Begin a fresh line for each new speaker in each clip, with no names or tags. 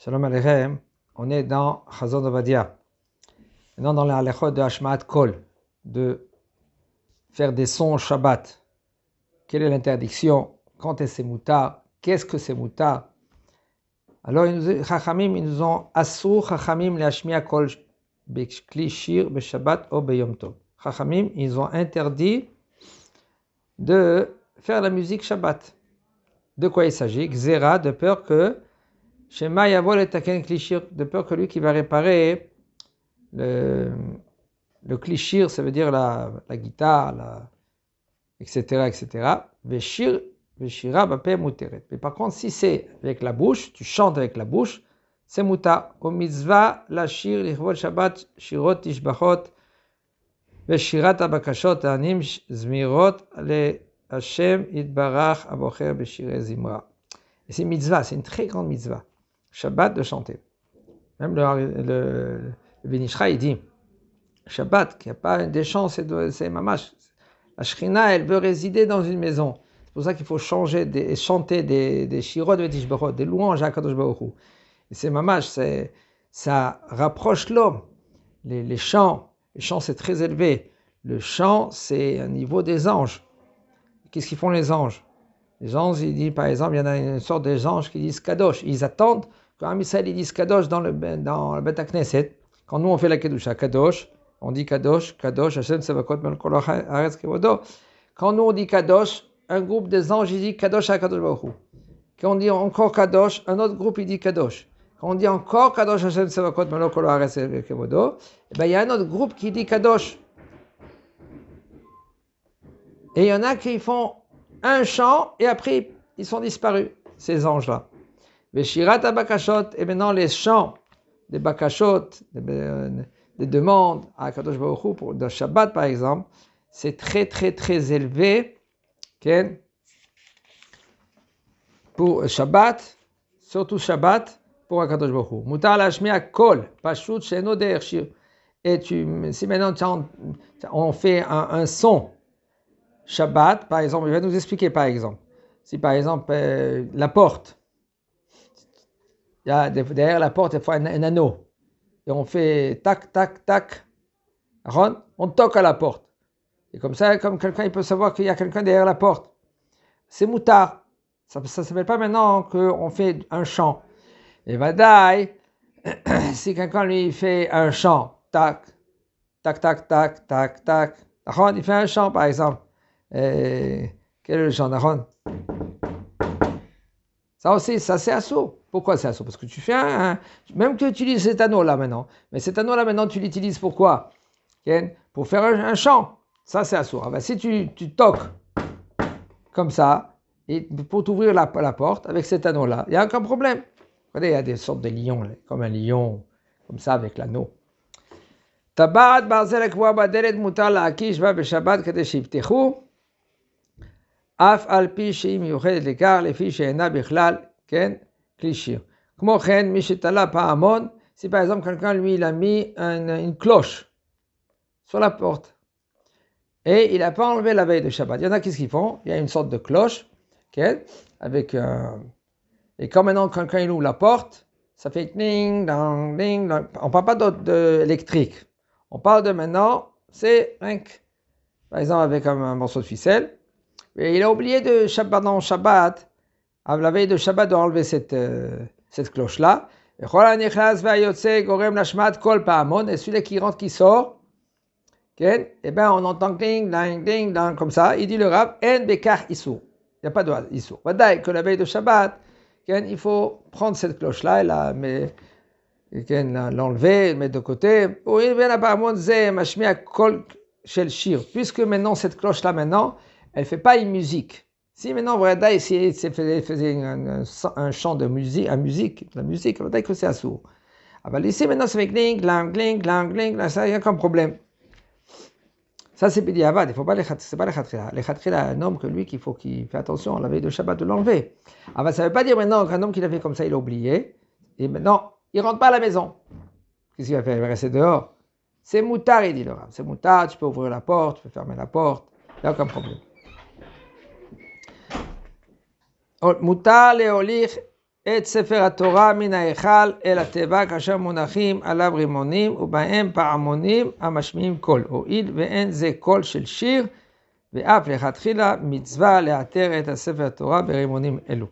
Shalom Aleichem, on est dans Chazon Ovadia. Maintenant dans la halachot de Hashma'at Kol, de faire des sons Shabbat. Quelle est l'interdiction? Quand est-ce mutar? Qu'est-ce que c'est mutar? Alors Chachamim, ils nous ont Asur Chachamim le'ashmi'a kol bekli shir beShabbat ou beyom tov. Chachamim, ils ont interdit de faire la musique Shabbat. De quoi il s'agit? Gzera, de peur que Shema Yavol et Taken Klishir, de peur que lui qui va réparer le klishir, ça veut dire la guitare, etc. Veshir, Veshira Bapé Muteret. Mais par contre, si c'est avec la bouche, tu chantes avec la bouche, c'est muta. Au mitzvah, la shir, lichvot Shabbat, shirot tishbachot, veshirat abakashot, anim zmirot, le Hashem itbarach abocher beshire zimra. Et c'est mitzvah, c'est une très grande mitzvah. Shabbat de chanter. Même le Ben Ishra, il dit Shabbat, qu'il n'y a pas des chants, c'est mamash. La Shrina, elle veut résider dans une maison. C'est pour ça qu'il faut chanter des shirot de tishbachot, des louanges à Kadosh Baruch Hu. Et c'est mamash, ça rapproche l'homme. Les chants, c'est très élevé. Le chant, c'est un niveau des anges. Qu'est-ce qu'ils font les anges? Les anges, ils disent, par exemple, il y en a une sorte des anges qui disent Kadosh. Ils attendent quand Amisraël ils disent Kadosh dans le Bet HaKnesset. Quand nous on fait la Kedusha, Kadosh, on dit Kadosh, Kadosh, Hashem Tzavakot Melech Haaretz Kevodo. Quand nous on dit Kadosh, un groupe des anges il dit Kadosh à Kadosh Baruch Hu. Quand on dit encore Kadosh, un autre groupe il dit Kadosh. Quand on dit encore Kadosh Hashem Tzavakot Melech Haaretz Kevodo, il y a un autre groupe qui dit Kadosh. Et il y en a qui font un chant et après ils sont disparus, ces anges-là. Veshirat abakashot, et maintenant les chants des bakashot, des demandes à Kadosh Baruch Hu pour le Shabbat par exemple, c'est très très très élevé. Okay? Pour Shabbat, surtout Shabbat, pour Kadosh Baruch Hu. Mutar lashmi'a kol, pashut she'eno de'er shir. Et si maintenant on fait un son Shabbat, par exemple, il va nous expliquer par exemple. Si par exemple la porte, il y a derrière la porte, il faut un anneau. Et on fait tac, tac, tac. On toque à la porte. Et comme ça, comme quelqu'un il peut savoir qu'il y a quelqu'un derrière la porte. C'est mutar. Ça ne s'appelle pas maintenant qu'on fait un chant. Et vadaï, si quelqu'un lui fait un chant, tac, tac, tac, tac, tac, tac. Il fait un chant par exemple. Quel est le chant d'Aaron? Ça aussi, ça c'est assourd. Pourquoi c'est assourd? Parce que tu fais même que tu utilises cet anneau-là maintenant. Mais cet anneau-là maintenant, tu l'utilises pourquoi? Pour faire un chant. Ça c'est assourd. Si tu toques comme ça, et pour t'ouvrir la porte avec cet anneau-là, il n'y a aucun problème. Regardez, il y a des sortes de lions, comme un lion, comme ça avec l'anneau. Tabat barzel akwa badelet mutar la'akish ba b'shabbat kadei shivtechu. Af al pi she'im yuchedet lekar lefi she'ena bichlal ken klishir. כמו כן, מי שתלה פעמון, si par exemple quelqu'un lui il a mis une cloche sur la porte et il n'a pas enlevé la veille de Shabbat. Il y en a qu'est-ce qu'ils font? Il y a une sorte de cloche, avec et quand maintenant quelqu'un il ouvre la porte, ça fait ding dang ding dang. On parle pas d'électrique. On parle de maintenant, c'est par exemple avec un morceau de ficelle. Et il a oublié de Shabbat dans Shabbat, à la veille de Shabbat, d'enlever cette cloche-là. Et celui qui rentre, qui sort, et ben on entend ding, ding, ding, ding, comme ça. Il dit le Rav, en bekar issour. Il n'y a pas de issour. Vadaï, que la veille de Shabbat, il faut prendre cette cloche-là et l'enlever, mettre de côté. Puisque maintenant, cette cloche-là, maintenant, elle ne fait pas une musique. Si maintenant, Vreda, il faisait un chant de musique, la musique, Vreda, que c'est assourd. Alors ici, maintenant, c'est avec gling, gling, gling, gling, gling, ça, il n'y a aucun problème. Ça, c'est B'diavad, c'est pas les khatrila. Les khatrila, un homme que lui, qu'il fait attention, la veille de Shabbat, de l'enlever. Alors, ça ne veut pas dire maintenant qu'un homme qui l'a fait comme ça, il a oublié. Et maintenant, il ne rentre pas à la maison. Qu'est-ce qu'il va faire? Il va rester dehors. C'est mutar, il dit le Rav. C'est mutar, tu peux ouvrir la porte, tu peux fermer la porte, il n'y a aucun problème. Mutar leolich את ספר התורה מן ההיכל אל התיבה כאשר מונחים עליו רימונים ובהם פעמונים המשמיעים קול, הואיל ואין זה קול של שיר, ואף לכתחילה מצווה לאתר את הספר התורה ברימונים אלו.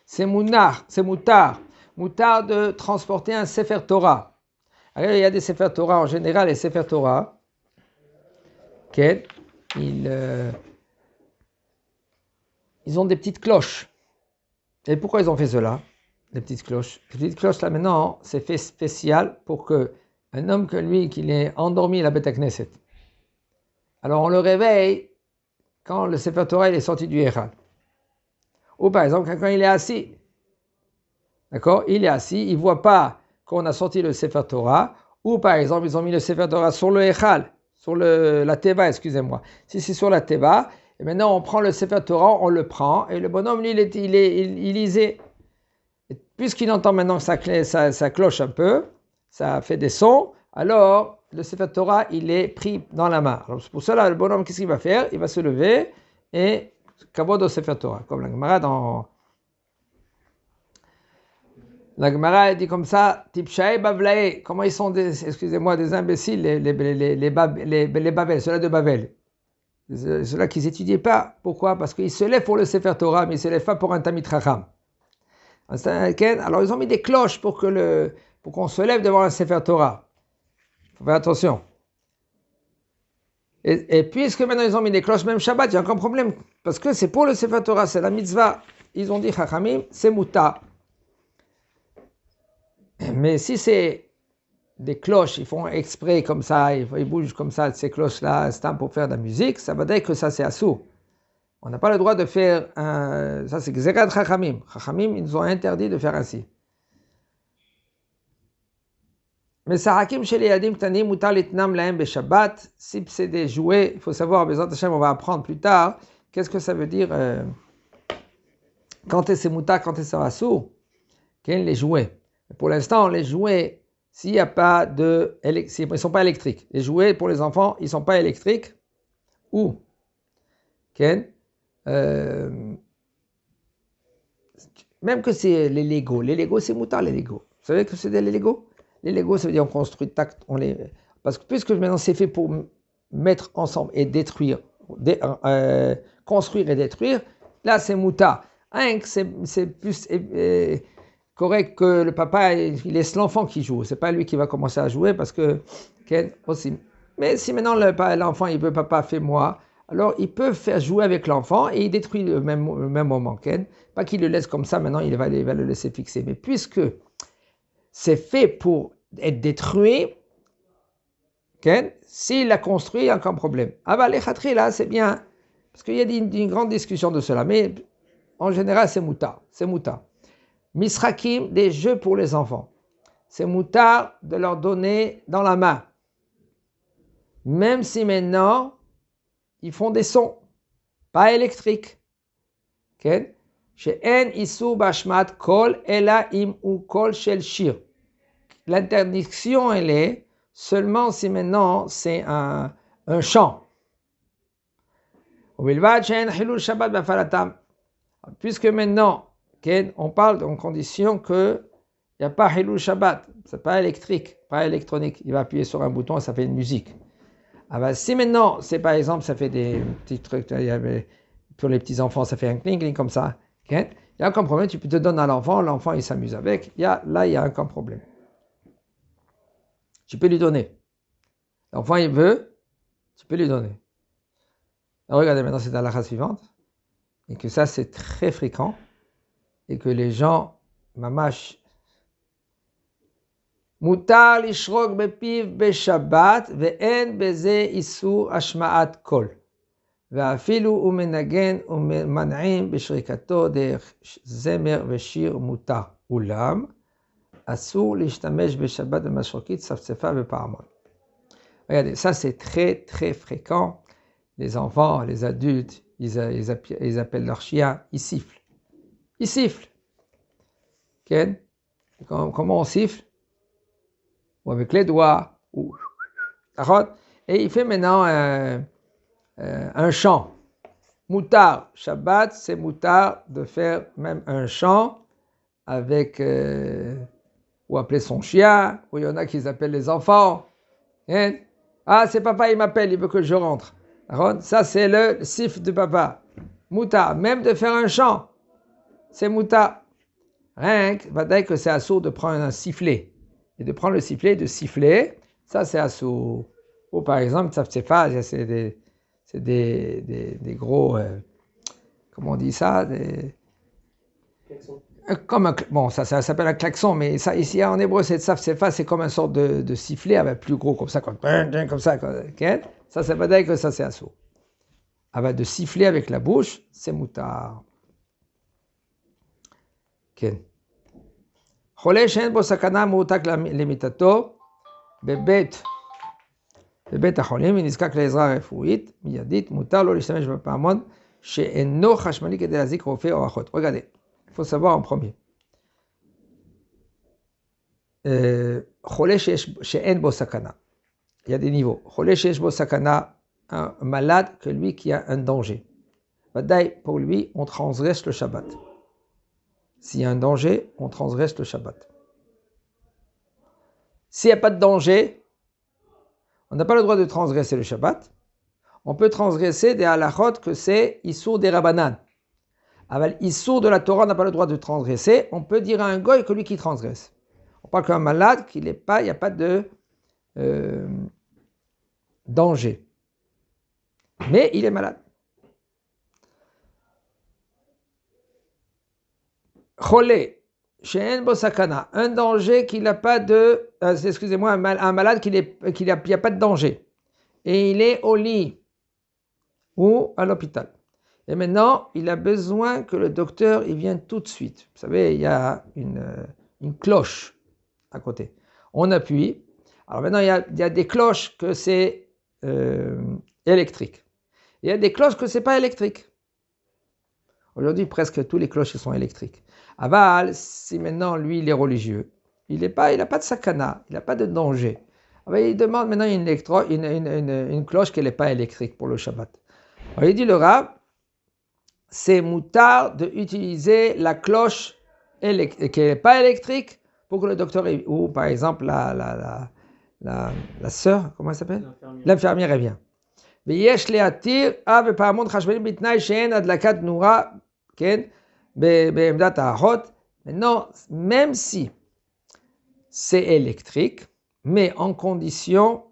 C'est moutar de transporter un Sefer Torah. Alors, il y a des Sefer Torah, en général, les Sefer Torah, ils ont des petites cloches. Et pourquoi ils ont fait cela, les petites cloches? Les petites cloches, là, maintenant, c'est fait spécial pour qu'un homme comme lui, qu'il est endormi à la Beth Knesset, alors on le réveille quand le Sefer Torah il est sorti du Echal. Ou par exemple, quand il est assis, d'accord, il est assis, il ne voit pas qu'on a sorti le Sefer Torah, ou par exemple, ils ont mis le Sefer Torah sur le Echal, sur la Teva, excusez-moi. Si c'est sur la Teva, et maintenant on prend le Sefer Torah, on le prend, et le bonhomme, lui, il lisait. Et puisqu'il entend maintenant ça cloche un peu, ça fait des sons, alors le Sefer Torah, il est pris dans la main. Alors pour cela, le bonhomme, qu'est-ce qu'il va faire? Il va se lever et kavod au Sefer Torah, comme la Gemara dans... La Gemara dit comme ça, Tipshae Bavlae, comment ils sont des imbéciles, les Babel, ceux-là de Babel. Ceux-là qui n'étudient pas. Pourquoi? Parce qu'ils se lèvent pour le Sefer Torah, mais ils ne se lèvent pas pour un Tamid Chacham. Alors ils ont mis des cloches pour qu'on se lève devant un Sefer Torah. Il faut faire attention. Et puisque maintenant ils ont mis des cloches, même Shabbat, il y a encore un problème. Parce que c'est pour le Sefer Torah, c'est la mitzvah. Ils ont dit Chachamim, c'est muta. Mais si c'est des cloches, ils font exprès comme ça, ils bougent comme ça, ces cloches-là, c'est pour faire de la musique, ça veut dire que ça c'est assourd. On n'a pas le droit de faire ça c'est Gzerat Chachamim. Chachamim, ils nous ont interdit de faire ainsi. Mais Sarakim chez les Yadim Ktanim, Mutar Litnam Lahem Beshabbat, si c'est des jouets, il faut savoir, Bezat Hashem, on va apprendre plus tard, qu'est-ce que ça veut dire quand c'est Mutar, quand c'est assourd, les jouets. Pour l'instant, les jouets, s'il n'y a pas ils ne sont pas électriques. Les jouets pour les enfants, ils ne sont pas électriques. Ou, même que c'est les Lego. Les Lego, c'est moutarde, les Lego. Vous savez que c'est des Lego? Les Lego, ça veut dire on construit tact, parce que puisque maintenant c'est fait pour mettre ensemble et détruire, construire et détruire, là c'est moutarde. C'est plus correct que le papa, il laisse l'enfant qui joue. C'est pas lui qui va commencer à jouer parce que aussi. Mais si maintenant l'enfant il veut papa fais-moi, alors il peut faire jouer avec l'enfant et il détruit le même moment. Pas qu'il le laisse comme ça, maintenant il va le laisser fixer. Mais puisque c'est fait pour être détruit, s'il l'a construit, il n'y a aucun problème. Ah bah les khatri là, c'est bien. Parce qu'il y a une grande discussion de cela. Mais en général, c'est mouta. C'est mouta. Misrakim, des jeux pour les enfants. C'est moutar de leur donner dans la main. Même si maintenant, ils font des sons, pas électriques. She'en isu bashmat kol ela im u kol shel shir. L'interdiction, elle est seulement si maintenant c'est un chant. Puisque maintenant, on parle en condition qu'il n'y a pas Hilul Shabbat, c'est pas électrique, pas électronique. Il va appuyer sur un bouton et ça fait une musique. Alors, si maintenant, c'est par exemple, ça fait des petits trucs, pour les petits enfants, ça fait un cling comme ça, il n'y a aucun problème, tu peux te donner à l'enfant il s'amuse avec, là il n'y a aucun problème. Tu peux lui donner. L'enfant il veut, tu peux lui donner. Alors, regardez maintenant, c'est dans la race suivante, et que ça c'est très fréquent. Et que les gens, mamash, mutar lishrok bepiv beshabbat ve'en beze isur ashma'at kol ve'afilu umenagen uman'im beshrikato derech zemer ve'shir mutar ulam asur lishtamesh beshabbat ve'mashrokit safsefa ve'paramon. Regardez, ça c'est très très fréquent. Les enfants, les adultes, ils appellent leur chien, ils sifflent. Il siffle. Comment on siffle? Ou avec les doigts. Et il fait maintenant un chant. Moutar. Shabbat, c'est moutar de faire même un chant avec, ou appeler son chien, ou il y en a qui appellent les enfants. Hein? Ah, c'est papa, il m'appelle, il veut que je rentre. Ça, c'est le sif de papa. Mouta, même de faire un chant, c'est mouta. Rien que, va dire que c'est assourd de prendre un sifflet. Et de prendre le sifflet, de siffler, ça c'est assourd. Ou par exemple, c'est des gros, comment on dit ça, bon, ça s'appelle un klaxon, mais ça, ici en hébreu, c'est comme une sorte de sifflet avec plus gros, comme ça, comme ça. Okay? Ça veut dire que ça c'est assourd. Avec de siffler avec la bouche, c'est moutar. חולה שאין בו סכנה מועתק למיטתו בבית החולים ונזקק לעזרה רפואית מיידית, מותר לו להשתמש בפעמון שאינו חשמלי כדי להזיק רופא או אחות. Regardez, il faut savoir en premier. חולה שאין בו סכנה. Il y a des niveaux. חולה שיש בו סכנה, un malade que lui qui a un danger. ודאי, pour lui, on transgresse le Shabbat. S'il y a un danger, on transgresse le Shabbat. S'il n'y a pas de danger, on n'a pas le droit de transgresser le Shabbat. On peut transgresser des halachot que c'est Issour des Rabbanan. Avec Issour de la Torah, on n'a pas le droit de transgresser. On peut dire à un goy que lui qui transgresse. On parle qu'un malade, il n'y a pas de danger. Mais il est malade. Cholé, she'en bo sakana, un danger qu'il n'a pas de, excusez-moi, un malade qu'il n'y a pas de danger, et il est au lit ou à l'hôpital. Et maintenant, il a besoin que le docteur il vienne tout de suite. Vous savez, il y a une cloche à côté. On appuie. Alors maintenant, il y a des cloches que c'est électrique. Il y a des cloches que c'est pas électrique. Aujourd'hui, presque tous les cloches sont électriques. Aval, si maintenant, lui, il est religieux, il n'a pas de sakana, il n'a pas de danger. Alors, il demande maintenant une cloche qui n'est pas électrique pour le Shabbat. Alors, il dit le Rav, c'est moutard d'utiliser la cloche qui n'est pas électrique pour que le docteur, ou par exemple la sœur, comment elle s'appelle? L'infirmière, elle vient. ויש להתיר בפעמון חשמלי בתנאי שאין הדלקת נורה, כן, בעמדת האחות. Maintenant, même si c'est électrique, mais en condition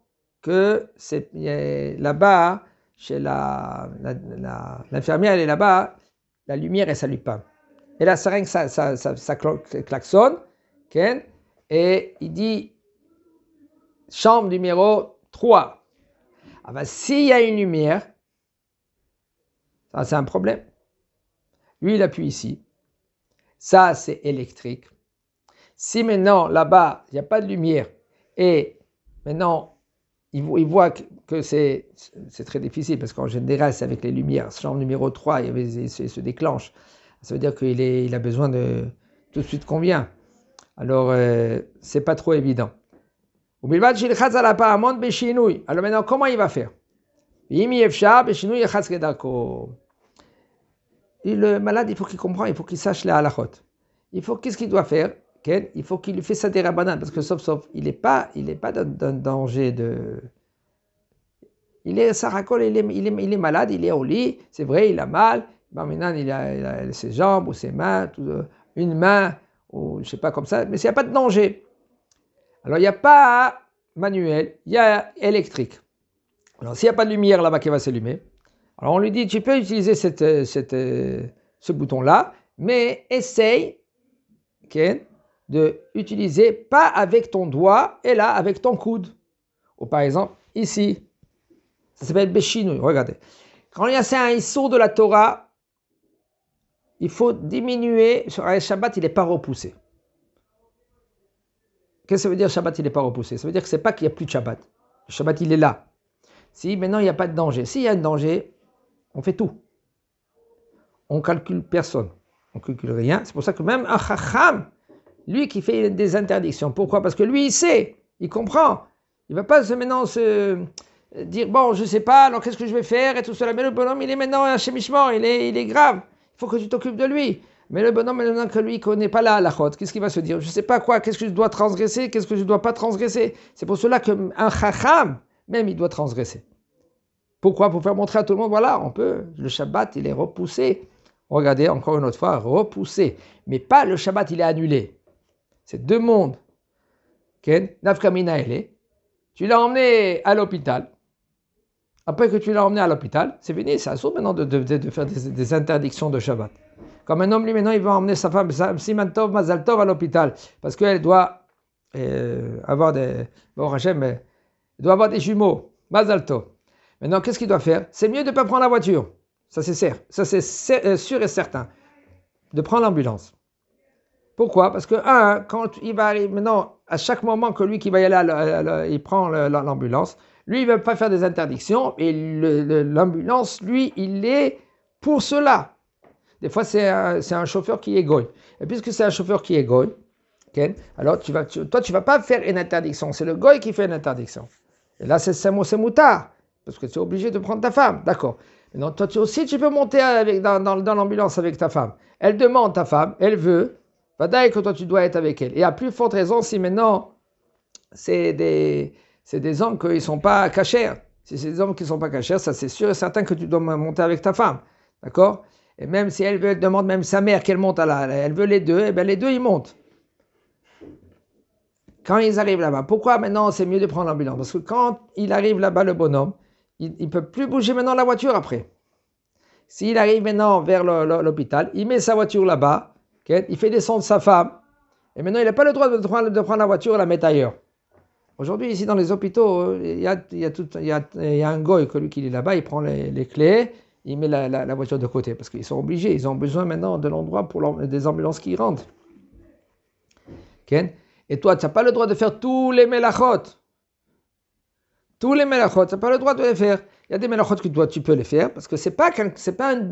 que c'est là-bas, chez l'infirmière, elle est là-bas, la lumière, elle ne s'allume pas. Et la seringue, ça klaxonne, okay, et il dit, chambre numéro 3. Ah ben, s'il y a une lumière, ça c'est un problème. Lui, il appuie ici. Ça, c'est électrique. Si maintenant, là-bas, il n'y a pas de lumière, et maintenant, il voit que c'est très difficile, parce qu'en général, c'est avec les lumières. Chambre numéro 3, il se déclenche. Ça veut dire qu'il a besoin de tout de suite combien. Alors, c'est pas trop évident. Alors maintenant, comment il va faire? Le malade, il faut qu'il comprenne, il faut qu'il sache les halachot. Qu'est-ce qu'il doit faire? Il faut qu'il lui fasse ça des rabbanan, parce que sauf, il n'est pas dans danger de... Il est saracol, il est malade, il est au lit, c'est vrai, il a mal. Bon, maintenant, il a ses jambes ou ses mains, une main, ou je ne sais pas comme ça, mais il n'y a pas de danger. Alors, il n'y a pas manuel, il y a électrique. Alors, s'il n'y a pas de lumière là-bas qui va s'allumer, alors on lui dit, tu peux utiliser ce bouton-là, mais essaye de utiliser pas avec ton doigt, et là, avec ton coude. Ou par exemple, ici, ça s'appelle Béchinou, regardez. Quand il y a un issour de la Torah, il faut diminuer, sur un Shabbat, il n'est pas repoussé. Qu'est-ce que ça veut dire Shabbat, il n'est pas repoussé? Ça veut dire que ce n'est pas qu'il n'y a plus de Shabbat. Le Shabbat, il est là. Si maintenant, il n'y a pas de danger. S'il y a un danger, on fait tout. On ne calcule personne. On ne calcule rien. C'est pour ça que même un chacham, lui qui fait des interdictions. Pourquoi? Parce que lui, il sait, il comprend. Il ne va pas maintenant se dire, bon, je ne sais pas, alors qu'est-ce que je vais faire et tout cela. Mais le bonhomme, il est maintenant un chémichement, il est grave. Il faut que tu t'occupes de lui. Mais le bonhomme, maintenant que lui ne connaît pas la halachot, qu'est-ce qu'il va se dire? Je ne sais pas quoi, qu'est-ce que je dois transgresser, qu'est-ce que je ne dois pas transgresser. C'est pour cela qu'un chacham, même, il doit transgresser. Pourquoi? Pour faire montrer à tout le monde, voilà, on peut, le Shabbat, il est repoussé. Regardez, encore une autre fois, repoussé. Mais pas le Shabbat, il est annulé. C'est deux mondes. Nafkamina, tu l'as emmené à l'hôpital. Après que tu l'as emmené à l'hôpital, c'est fini, c'est assaut maintenant de faire des interdictions de Shabbat. Comme un homme, lui, maintenant, il va emmener sa femme, Siman Tov, Mazal Tov, à l'hôpital, parce qu'elle doit avoir des... Bon, Hachem, elle doit avoir des jumeaux, Mazal Tov. Maintenant, qu'est-ce qu'il doit faire? C'est mieux de ne pas prendre la voiture. Ça, c'est sûr et certain. De prendre l'ambulance. Pourquoi? Parce que, quand il va arriver, maintenant, à chaque moment que lui qui va y aller, il prend l'ambulance, lui, il ne veut pas faire des interdictions, et l'ambulance, lui, il est pour cela. Des fois, c'est un chauffeur qui est goy. Et puisque c'est un chauffeur qui est goy, okay, alors toi, tu ne vas pas faire une interdiction. C'est le goy qui fait une interdiction. Et là, c'est moutard, parce que tu es obligé de prendre ta femme. D'accord. Maintenant, toi aussi, tu peux monter dans l'ambulance avec ta femme. Elle demande ta femme, elle veut. Vadaï que toi, tu dois être avec elle. Et à plus forte raison, si maintenant, c'est des hommes qui ne sont pas cachers. Si c'est des hommes qui ne sont pas cachers, ça c'est sûr et certain que tu dois monter avec ta femme. D'accord? Et même si elle demande même sa mère qu'elle monte elle veut les deux, et bien les deux ils montent. Quand ils arrivent là-bas, pourquoi maintenant c'est mieux de prendre l'ambulance? Parce que quand il arrive là-bas, le bonhomme, il ne peut plus bouger maintenant la voiture après. S'il arrive maintenant vers l'hôpital, il met sa voiture là-bas, okay, il fait descendre sa femme, et maintenant il n'a pas le droit de prendre la voiture et la mettre ailleurs. Aujourd'hui, ici dans les hôpitaux, il y a un goy qui est là-bas, il prend les clés, il met la voiture de côté, parce qu'ils sont obligés, ils ont besoin maintenant de l'endroit pour des ambulances qui rentrent. Okay? Et toi, tu n'as pas le droit de faire tous les melachot. Tous les melachot, tu n'as pas le droit de les faire. Il y a des melachot que toi, tu peux les faire, parce que ce n'est pas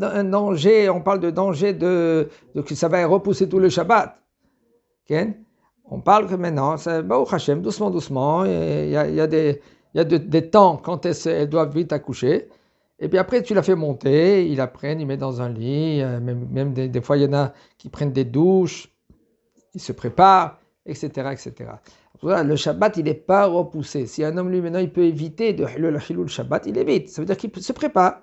un danger, on parle de danger que ça va repousser tout le Shabbat. Okay? On parle que maintenant, c'est Baruch Hashem, doucement, il y a des temps quand elles doivent vite accoucher. Et puis après, tu la fais monter, ils la prennent, ils mettent dans un lit, même des fois, il y en a qui prennent des douches, ils se préparent, etc., etc. Voilà, le Shabbat, il n'est pas repoussé. Si un homme, lui, maintenant, il peut éviter le Shabbat, il évite. Ça veut dire qu'il se prépare.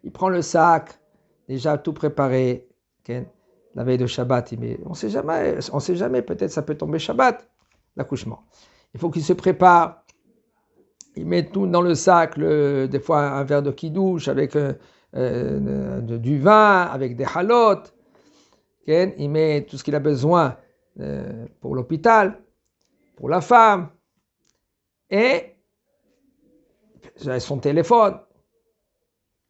Il prend le sac, déjà tout préparé, okay? La veille de Shabbat, on ne sait jamais, peut-être ça peut tomber Shabbat, l'accouchement. Il faut qu'il se prépare. Il met tout dans le sac, des fois un verre de kidouche avec du vin, avec des halot. Okay? Il met tout ce qu'il a besoin pour l'hôpital, pour la femme. Et son téléphone,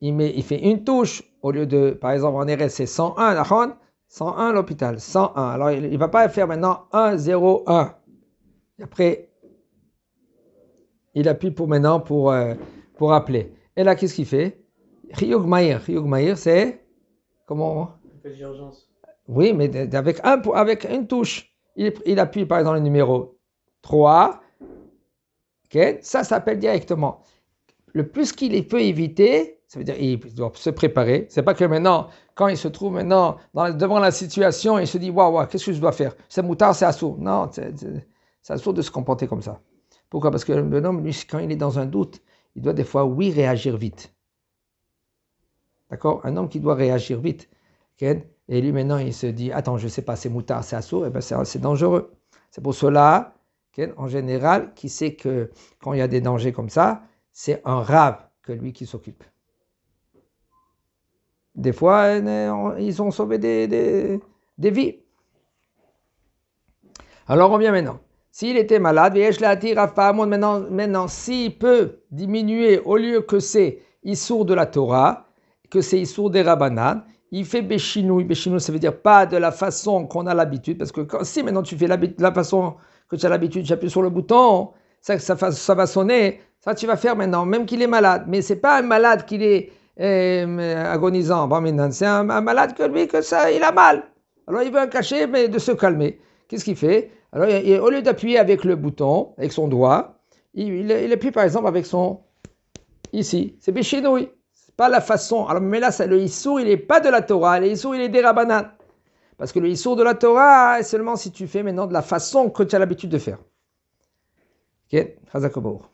il fait une touche, au lieu de, par exemple, en RS, c'est 101, 101 l'hôpital, 101. Alors, il ne va pas faire maintenant 101. Et après, il appuie pour appeler. Et là, qu'est-ce qu'il fait? Chiyug Maïr, c'est comment?
Appel d'urgence.
Oui, mais avec une touche. Il appuie par exemple le numéro 3. Okay? Ça s'appelle directement. Le plus qu'il peut éviter, ça veut dire qu'il doit se préparer. C'est pas que maintenant, quand il se trouve maintenant devant la situation, il se dit waouh, qu'est-ce que je dois faire? C'est moutard, c'est assourd. Non, c'est assourd de se comporter comme ça. Pourquoi? Parce que le bonhomme, lui, quand il est dans un doute, il doit des fois, réagir vite. D'accord? Un homme qui doit réagir vite. Okay? Et lui, maintenant, il se dit, attends, je ne sais pas, c'est moutard, c'est assourd, et ben c'est dangereux. C'est pour cela, okay, en général, qui sait que quand il y a des dangers comme ça, c'est un rave que lui qui s'occupe. Des fois, ils ont sauvé des vies. Alors, on revient maintenant. S'il était malade, maintenant, s'il peut diminuer, au lieu que c'est Issour de la Torah, que c'est Issour des Rabbanan, il fait Béchinoui. Béchinoui, ça veut dire pas de la façon qu'on a l'habitude, parce que si maintenant tu fais la façon que tu as l'habitude, tu appuies sur le bouton, ça va sonner, ça tu vas faire maintenant, même qu'il est malade. Mais c'est pas un malade qu'il est agonisant, c'est un malade que lui, il a mal. Alors il veut un cachet, mais de se calmer. Qu'est-ce qu'il fait? Alors au lieu d'appuyer avec le bouton, avec son doigt, il appuie par exemple avec ici, c'est Béchinoui. C'est pas la façon. Alors mais là, le Issour, il n'est pas de la Torah, le Issour, il est des Rabbanan. Parce que le issour de la Torah est seulement si tu fais maintenant de la façon que tu as l'habitude de faire. Ok, Chazak Obaour.